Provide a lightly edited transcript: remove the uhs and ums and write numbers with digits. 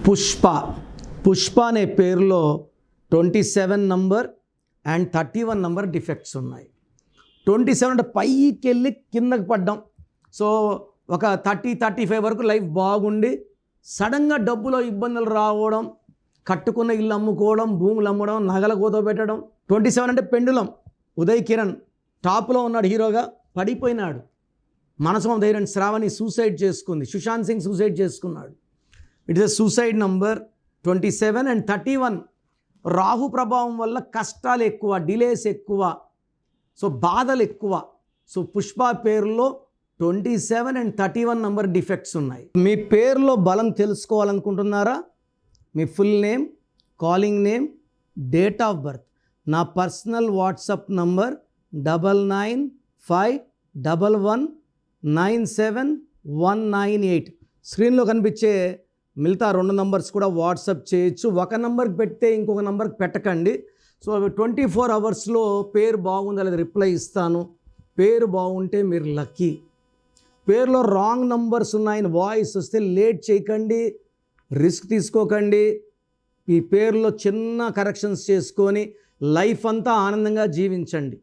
పుష్ప అనే పేరులో 27 number and 31 number defects ఉన్నాయి. 27 అంటే పైకి వెళ్ళి కిందకి పడ్డాం. సో ఒక 30-35 వరకు లైఫ్ బాగుండి సడన్గా డబ్బులో ఇబ్బందులు రావడం, కట్టుకున్న ఇల్లు అమ్ముకోవడం, భూములు అమ్మడం, నగల కూతోబెట్టడం. 27 అంటే పెండులం. ఉదయ్ కిరణ్ టాప్లో ఉన్నాడు, హీరోగా పడిపోయినాడు. మనసు ధైర్యం శ్రావణి సూసైడ్ చేసుకుంది, సుశాంత్ సింగ్ సూసైడ్ చేసుకున్నాడు. It is a suicide number 27 and 31. Rahu ప్రభావం వల్ల కష్టాలు ఎక్కువ, డిలేస్ ఎక్కువ, సో బాధలు ఎక్కువ. సో పుష్ప పేరులో 27 అండ్ 31 నంబర్ డిఫెక్ట్స్ ఉన్నాయి. మీ పేరులో బలం తెలుసుకోవాలనుకుంటున్నారా? మీ full name, calling name, date of birth, నా పర్సనల్ వాట్సాప్ నంబర్ 9951197198. స్క్రీన్లో కనిపించే మిగతా 2 నంబర్స్ కూడా వాట్సాప్ చేయొచ్చు. ఒక నంబర్కి పెడితే ఇంకొక నంబర్కి పెట్టకండి. సో 24 అవర్స్లో పేరు బాగుందా లేదా రిప్లై ఇస్తాను. పేరు బాగుంటే మీరు లక్కీ. పేరులో రాంగ్ నంబర్స్ ఉన్నాయని వాయిస్ వస్తే లేట్ చేయకండి, రిస్క్ తీసుకోకండి. ఈ పేరులో చిన్న కరెక్షన్స్ చేసుకొని లైఫ్ అంతా ఆనందంగా జీవించండి.